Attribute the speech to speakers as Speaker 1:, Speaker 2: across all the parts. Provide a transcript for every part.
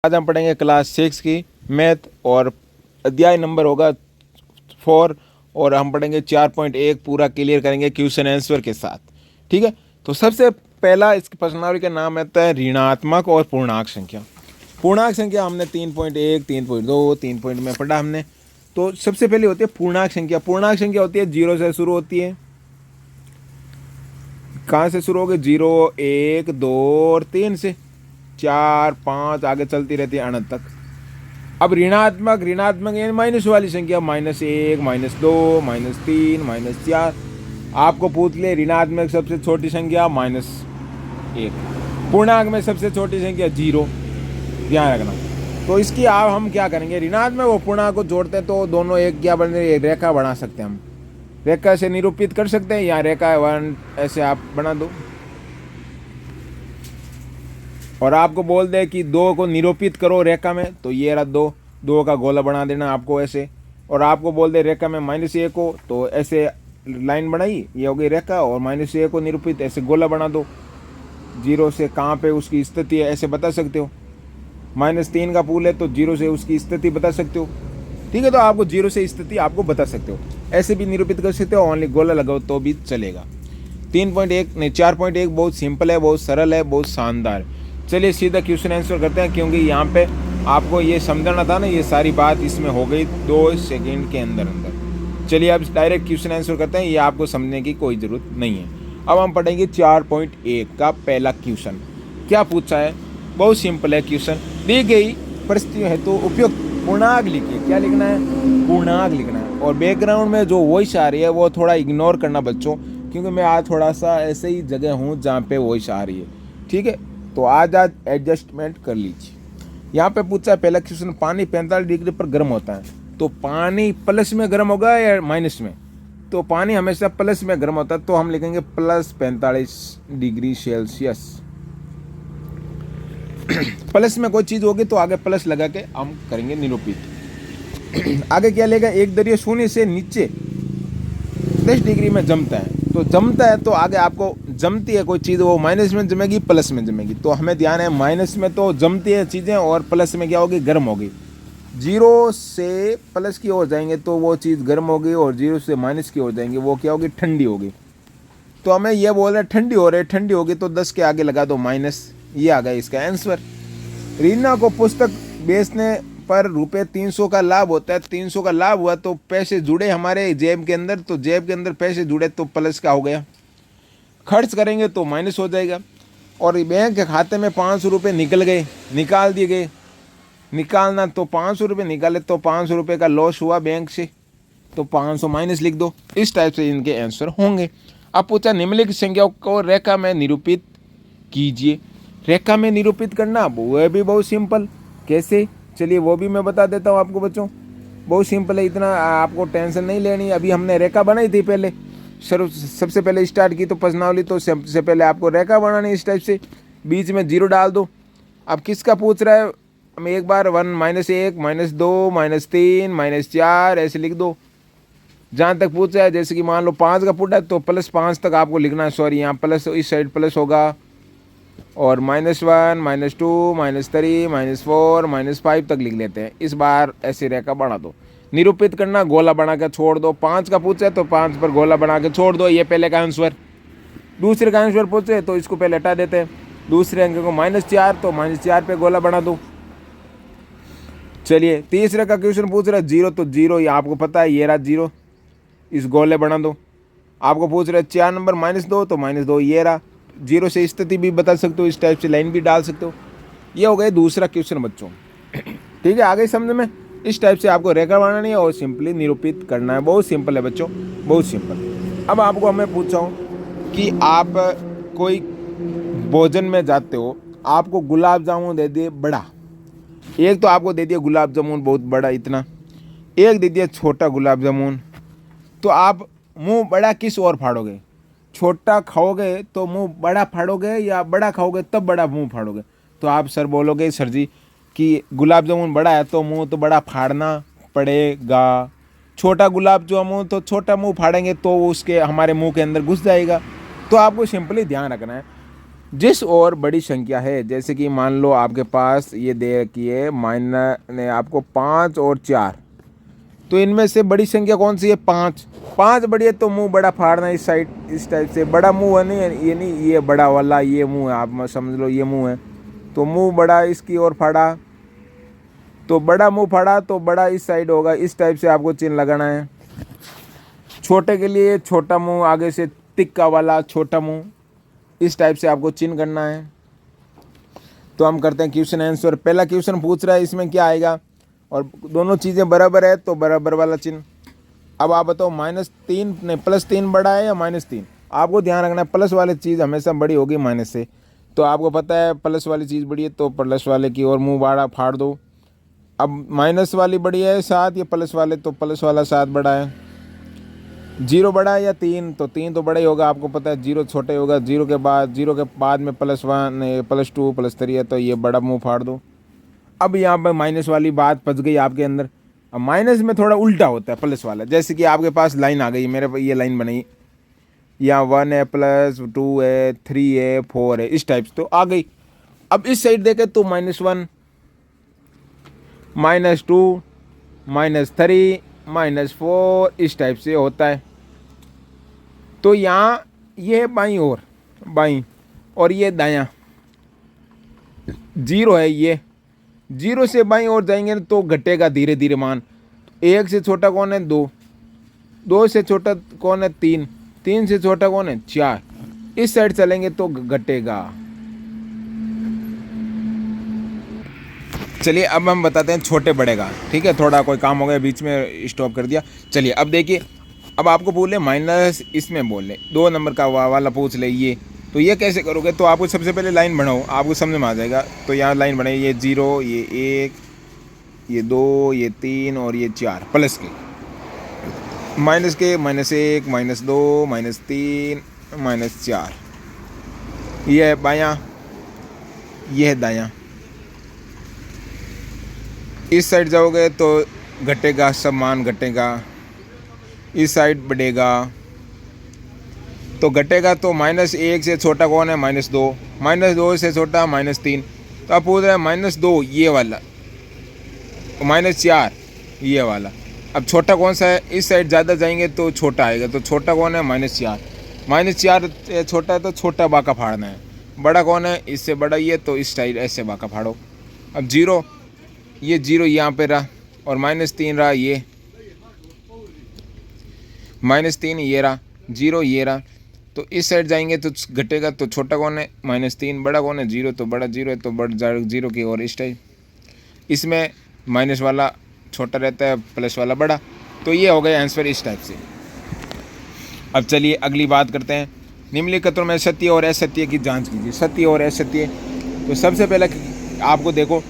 Speaker 1: आज हम पढ़ेंगे क्लास 6 की मैथ और अध्याय नंबर होगा 4 और हम पढ़ेंगे 4.1 पूरा क्लियर करेंगे क्वेश्चन आंसर के साथ। ठीक है, तो सबसे पहला इसकी प्रश्नावली का नाम आता है ऋणात्मक और पूर्णांक संख्या। पूर्णांक संख्या हमने 3.1, 3.2, 3 पॉइंट में पढ़ा हमने। तो सबसे पहले होती है पूर्णांक संख्या। पूर्णांक संख्या होती है 0 से शुरू होती है। कहाँ से शुरू होगी? 0, 1, 2 और 3 से 4, 5 आगे चलती रहती है अनंत तक। अब ऋणात्मक यानी माइनस वाली संख्या -1, -2, -3, -4। आपको पूछ ले ऋणात्मक सबसे छोटी संख्या -1, पूर्णांक में सबसे छोटी संख्या 0, ध्यान रखना। तो इसकी आप हम क्या करेंगे, ऋणात्मक और पूर्णांक को जोड़ते हैं तो दोनों एक क्या बन रही है, रेखा बना सकते हैं हम। रेखा से निरूपित कर सकते हैं या रेखा 1 ऐसे आप बना दो और आपको बोल दे कि 2 को निरूपित करो रेखा में, तो ये रहा 2 का गोला बना देना आपको ऐसे। और आपको बोल दे रेखा में -1 को, तो ऐसे लाइन बनाई, ये हो गई रेखा, और -1 को निरूपित ऐसे गोला बना दो। 0 से कहाँ पे उसकी स्थिति है ऐसे बता सकते हो। -3 का पुल है तो 0 से उसकी स्थिति बता सकते हो। ठीक है, तो आपको 0 से स्थिति आपको बता सकते हो, ऐसे भी निरूपित कर सकते हो। ओनली गोला लगाओ तो भी चलेगा। 3.1 नहीं 4.1 बहुत सिंपल है, बहुत सरल है, बहुत शानदार। चलिए सीधा क्वेश्चन आंसर करते हैं, क्योंकि यहाँ पे आपको ये समझना था ना, ये सारी बात इसमें हो गई 2 सेकंड के अंदर। चलिए अब डायरेक्ट क्वेश्चन आंसर करते हैं, ये आपको समझने की कोई ज़रूरत नहीं है। अब हम पढ़ेंगे 4.1 का पहला क्वेश्चन। क्या पूछा है? बहुत सिंपल है क्वेश्चन। दी गई परिस्थितियों है तो उपयुक्त पूर्णांक लिखिए। क्या लिखना है? पूर्णांक लिखना है। और बैकग्राउंड में जो वॉइस आ रही है वो थोड़ा इग्नोर करना बच्चों, क्योंकि मैं आज थोड़ा सा ऐसे ही जगह हूँ जहाँ पे वॉइस आ रही है। ठीक है, तो आज एडजस्टमेंट कर लीजिए। यहाँ पे पूछा है पहला क्वेश्चन, पानी 45 डिग्री पर गर्म होता है, तो पानी प्लस में गर्म होगा या माइनस में? तो पानी हमेशा प्लस में गर्म होता है, तो हम लिखेंगे +45 डिग्री सेल्सियस। प्लस में कोई चीज़ होगी तो आगे प्लस लगा के हम करेंगे निरूपित। आगे क्या लेगा? एक दरिया शून्य से नीचे 10 डिग्री में जमता है, तो जमता है तो आगे आपको जमती है कोई चीज़, वो माइनस में जमेगी प्लस में जमेगी। तो हमें ध्यान है माइनस में तो जमती है चीज़ें और प्लस में क्या होगी? गर्म होगी। 0 से प्लस की ओर जाएंगे तो वो चीज़ गर्म होगी, और 0 से माइनस की ओर जाएंगे वो क्या होगी? ठंडी होगी। तो हमें यह बोल रहे ठंडी हो रही है, ठंडी होगी तो 10 के आगे लगा दो माइनस, ये आ गया इसका आंसर। रीना को पुस्तक बेचने पर ₹300 का लाभ होता है। 300 का लाभ हुआ तो पैसे जुड़े हमारे जेब के अंदर, तो जेब के अंदर पैसे जुड़े तो प्लस का हो गया। खर्च करेंगे तो माइनस हो जाएगा। और बैंक के खाते में 500 रुपये निकल गए, निकाल दिए गए। निकालना तो 500 रुपये निकाले तो 500 रुपये का लॉस हुआ बैंक से, तो 500 माइनस लिख दो। इस टाइप से इनके आंसर होंगे। अब पूछा निम्नलिखित संख्याओं को रेखा में निरूपित कीजिए। रेखा में निरूपित करना वो भी बहुत सिंपल। कैसे? चलिए वो भी मैं बता देता हूँ आपको बच्चों। बहुत सिंपल है, इतना आपको टेंशन नहीं लेनी। अभी हमने रेखा बनाई थी पहले, सबसे पहले स्टार्ट की तो प्रश्नावली, तो सबसे पहले आपको रेखा बनानी इस टाइप से। बीच में 0 डाल दो। अब किसका पूछ रहा है? हम एक बार 1, -1, -2, -3, -4 ऐसे लिख दो जहाँ तक पूछ रहा है। जैसे कि मान लो 5 का पुट है तो +5 तक आपको लिखना है। सॉरी, यहाँ प्लस इस साइड प्लस होगा, और -1, -2, -3, -4, -5 तक लिख लेते हैं। इस बार ऐसी रेखा बना दो। निरूपित करना, गोला बना के छोड़ दो। 5 का पूछे तो 5 पर गोला बना के छोड़ दो, ये पहले का आंसर। दूसरे का आंसर पूछे तो इसको पहले हटा देते हैं। दूसरे अंक को -4 तो -4 पे गोला बना दो। चलिए तीसरे का क्वेश्चन पूछ रहा है 0, तो 0 ये आपको पता है, ये रहा 0, इस गोले बना दो। आपको पूछ रहा है 4 नंबर -2, तो -2 ये रहा। 0 से स्थिति भी बता सकते हो, इस टाइप से लाइन भी डाल सकते हो। ये हो गया दूसरा क्वेश्चन बच्चों। ठीक है, आगे समझ में? इस टाइप से आपको रेखा बनानी है और सिंपली निरूपित करना है। बहुत सिंपल है बच्चों, बहुत सिंपल। अब आपको मैं पूछा हूँ कि आप कोई भोजन में जाते हो, आपको गुलाब जामुन दे दिए बड़ा, एक तो आपको दे दिया गुलाब जामुन बहुत बड़ा इतना, एक दे दिया छोटा गुलाब जामुन, तो आप मुंह बड़ा किस ओर फाड़ोगे? छोटा खाओगे तो मुंह बड़ा फाड़ोगे, या बड़ा खाओगे तब बड़ा मुंह फाड़ोगे? तो आप सर बोलोगे सर जी कि गुलाब जामुन बड़ा है तो मुंह तो बड़ा फाड़ना पड़ेगा। छोटा गुलाब जामुन तो छोटा मुंह फाड़ेंगे तो उसके हमारे मुंह के अंदर घुस जाएगा। तो आपको सिंपली ध्यान रखना है, जिस और बड़ी संख्या है, जैसे कि मान लो आपके पास ये दे रखी है माइनस ने आपको 5 और 4, तो इनमें से बड़ी संख्या कौन सी है? 5। 5 बड़ी है तो मुंह बड़ा फाड़ना है इस साइड, इस टाइप से। बड़ा मुंह है नहीं, ये नहीं, ये बड़ा वाला ये मुंह है, आप समझ लो ये मुंह है, तो मुंह बड़ा इसकी ओर फाड़ा, तो बड़ा मुंह फाड़ा तो बड़ा इस साइड होगा, इस टाइप से आपको चिन्ह लगाना है। छोटे के लिए छोटा मुंह, आगे से तिक्का वाला छोटा मुंह, इस टाइप से आपको चिन्ह करना है। तो हम करते हैं क्वेश्चन आंसर। पहला क्वेश्चन पूछ रहा है इसमें क्या आएगा, और दोनों चीज़ें बराबर है तो बराबर वाला चिन्ह। अब आप बताओ -3 नहीं +3 बड़ा है या -3? आपको ध्यान रखना है प्लस वाली चीज़ हमेशा बड़ी होगी माइनस से। तो आपको पता है प्लस वाली चीज़ बड़ी है तो प्लस वाले की ओर मुंह बाड़ा फाड़ दो। अब माइनस वाली बड़ी है 7 या प्लस वाले, तो प्लस वाला 7 बड़ा है। 0 बड़ा है या 3? तो 3 तो बड़ा ही होगा, आपको पता है 0 छोटे होगा। 0 के बाद में +1 +2 +3 है, तो ये बड़ा मुंह फाड़ दो। अब यहाँ पर माइनस वाली बात फंस गई आपके अंदर। अब माइनस में थोड़ा उल्टा होता है प्लस वाला, जैसे कि आपके पास लाइन आ गई, मेरे पे ये लाइन बनी, यहाँ 1 है +2 है 3 है 4 है, इस टाइप से तो आ गई। अब इस साइड देखे तो -1 -2 -3 -4 इस टाइप से होता है। तो यहाँ ये है बाईं और ये दायां 0 है। ये 0 से बाईं ओर जाएंगे तो घटेगा धीरे धीरे मान। 1 से छोटा कौन है? 2। 2 से छोटा कौन है? 3। 3 से छोटा कौन है? 4। इस साइड चलेंगे तो घटेगा। चलिए अब हम बताते हैं छोटे बड़े का, ठीक है। थोड़ा कोई काम हो गया बीच में स्टॉप कर दिया। चलिए अब देखिए, अब आपको बोले माइनस इसमें बोले 2 नंबर का वाला पूछ ले ये, तो ये कैसे करोगे? तो आपको सबसे पहले लाइन बनाओ, आपको समझ में आ जाएगा। तो यहाँ लाइन बनाइए, ये 0 ये 1 ये 2 ये 3 और ये 4 प्लस के -1 -2 -3 -4। ये है बायां, ये है दायां। इस साइड जाओगे तो घटेगा, सब मान घटेगा। इस साइड बढ़ेगा तो घटेगा। तो -1 से छोटा कौन है? -2। -2 से छोटा -3। तो आप पूछ रहे हैं -2 ये वाला, -4 ये वाला। अब छोटा कौन सा है? इस साइड ज़्यादा जाएंगे तो छोटा आएगा। तो छोटा कौन है? -4। -4 छोटा है तो छोटा बाका फाड़ना है। बड़ा कौन है? इससे बड़ा ये, तो इस साइड ऐसे बाका फाड़ो। अब 0 ये 0 यहाँ पे रहा, और -3 रहा, ये -3 ये रहा, 0 ये रहा। तो इस साइड जाएंगे तो घटेगा। तो छोटा कौन है? -3। बड़ा कौन है? 0। तो बड़ा 0 है तो बड़ा 0 की ओर इस टाइप। इसमें माइनस वाला छोटा रहता है, प्लस वाला बड़ा। तो ये हो गया आंसर इस टाइप से। अब चलिए अगली बात करते हैं। निम्नलिखित में सत्य और असत्य की जांच कीजिए। सत्य और असत्य। तो सबसे पहले आपको देखो,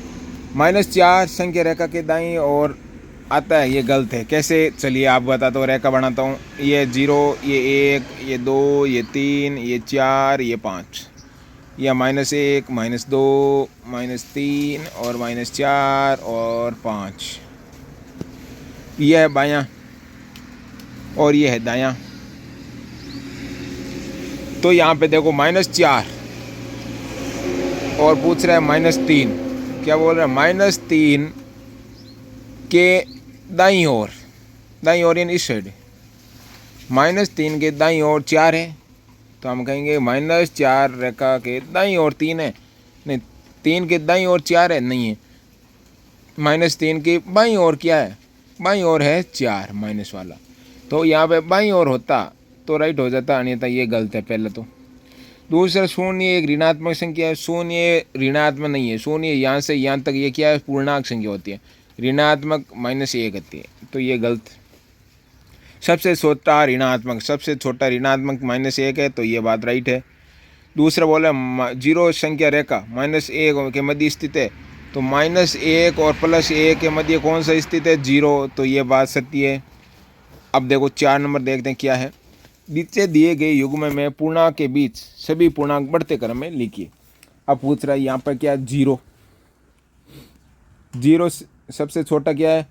Speaker 1: -4 संख्या रेखा के दाईं ओर आता है, ये गलत है। कैसे? चलिए आप बताता हूँ, रेखा बनाता हूँ। ये 0 ये 1 ये 2 ये 3 ये 4 ये 5, या -1 -2 -3 और -4 और 5। ये है बायां और ये है दायां। तो यहाँ पे देखो -4 और पूछ रहा है -3। क्या बोल रहा है? -3 के दाईं ओर यानी इस साइड, -3 के दाईं ओर 4 है। तो हम कहेंगे -4 रेखा के दाईं ओर 3 है। नहीं, 3 के दाईं ओर 4 है, नहीं है। -3 के बाईं ओर क्या है? बाईं ओर है 4 माइनस वाला। तो यहाँ पे बाईं ओर होता तो राइट हो जाता, अन्यथा ये गलत है पहले तो। दूसरा, शून्य एक ऋणात्मक संख्या है। शून्य ऋणात्मक नहीं है। शून्य यहाँ से यहाँ तक ये क्या है? पूर्णांक संख्या होती है। ऋणात्मक -1 होती है, तो ये गलत। सबसे छोटा ऋणात्मक -1 है, तो ये बात राइट है। दूसरा बोला 0 संख्या रेखा -1 के मध्य स्थित है। तो -1 और +1 के मध्य कौन सा स्थित है? 0। तो ये बात सत्य है। अब देखो 4 नंबर देखते हैं क्या है। नीचे दिए गए युग्म में पूर्णांक के बीच सभी पूर्णांक बढ़ते क्रम में लिखिए। अब पूछ रहा है यहाँ पर क्या है? 0 सबसे छोटा क्या है?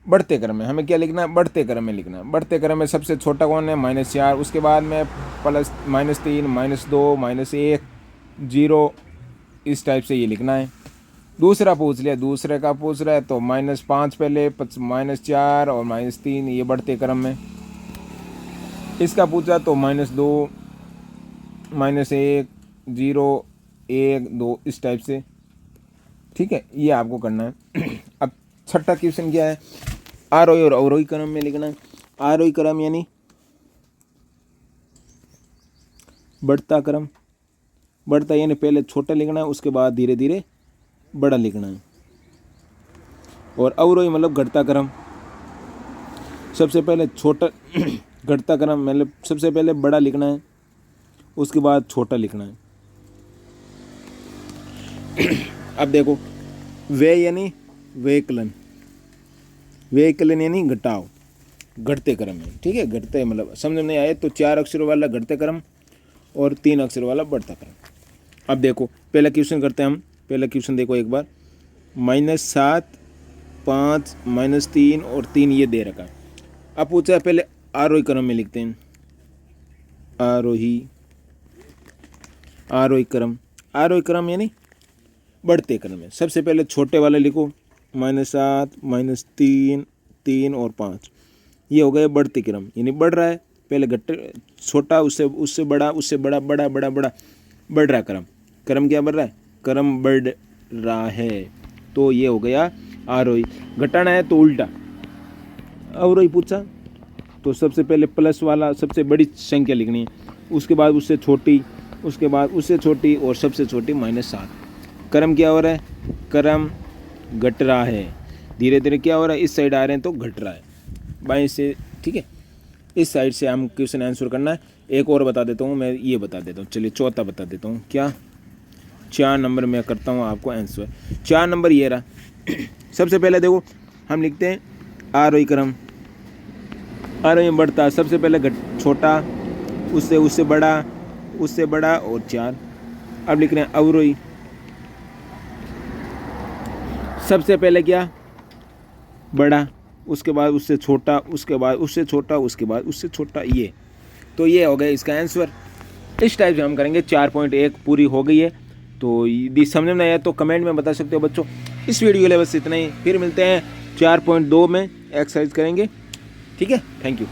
Speaker 1: बढ़ते क्रम में। हमें क्या लिखना है? बढ़ते क्रम में लिखना है। बढ़ते क्रम में सबसे छोटा कौन है? -4। उसके बाद में +, -3 -2 -1 0 इस टाइप से ये लिखना है। दूसरा पूछ लिया, दूसरे का पूछ रहा है तो -5 पहले, -4 और -3 ये बढ़ते क्रम में। इसका पूछा तो -2 -1 0 1 2 इस टाइप से, ठीक है, ये आपको करना है। अब छठा क्वेश्चन क्या है, आरोही और अवरोही क्रम में लिखना है। आरोही क्रम यानी बढ़ता क्रम, बढ़ता यानी पहले छोटा लिखना है, उसके बाद धीरे धीरे बड़ा लिखना है। और अवरोही मतलब घटता क्रम, सबसे पहले छोटा घटता क्रम मतलब सबसे पहले बड़ा लिखना है, उसके बाद छोटा लिखना है। अब देखो, वे यानी वेकलन, वेकलन यानी घटाव, घटते क्रम में, ठीक है, घटते मतलब समझ में नहीं आए तो 4 अक्षरों वाला घटते क्रम और 3 अक्षरों वाला बढ़ता क्रम। अब देखो पहला क्वेश्चन करते हैं हम, पहला क्वेश्चन देखो एक बार, -7 5 -3 और 3 ये दे रखा है। अब पूछा है पहले आरोही क्रम में लिखते हैं, आरोही, आरोही क्रम, आरोही क्रम यानी बढ़ते क्रम में। सबसे पहले छोटे वाले लिखो, -7 -3 3 और 5, ये हो गए बढ़ते क्रम यानी बढ़ रहा है, पहले घटे छोटा, उससे बड़ा, उससे बड़ा, बड़ा बड़ा बड़ा, बढ़ रहा है क्रम, क्रम क्या बढ़ रहा है, क्रम बढ़ रहा है, तो ये हो गया आरोही। घटाना है तो उल्टा, अवरोही पूछा तो सबसे पहले प्लस वाला सबसे बड़ी संख्या लिखनी है, उसके बाद उससे छोटी, उसके बाद उससे छोटी और सबसे छोटी -7। क्रम क्या हो रहा है, क्रम घट रहा है, धीरे धीरे क्या हो रहा है, इस साइड आ रहे हैं तो घट रहा है बाएं से, ठीक है, इस साइड से हम क्वेश्चन आंसर करना है। एक और बता देता हूँ मैं, ये बता देता हूँ, चलिए चौथा बता देता हूँ, क्या 4 नंबर में करता हूँ आपको आंसर। 4 नंबर ये रहा। सबसे पहले देखो हम लिखते हैं आरोही क्रम, आरोही में बढ़ता, सबसे पहले छोटा, उससे बड़ा, उससे बड़ा और 4। अब लिख रहे हैं अवरोही, सबसे पहले क्या, बड़ा, उसके बाद उससे छोटा, उसके बाद उससे छोटा, उसके बाद उससे छोटा, ये तो ये हो गया इसका आंसर। इस टाइप से हम करेंगे। 4.1 पूरी हो गई है, तो यदि समझ में आया तो कमेंट में बता सकते हो बच्चों। इस वीडियो के लिए बस इतना ही, फिर मिलते हैं 4.2 में एक्सरसाइज करेंगे, ठीक है, थैंक यू।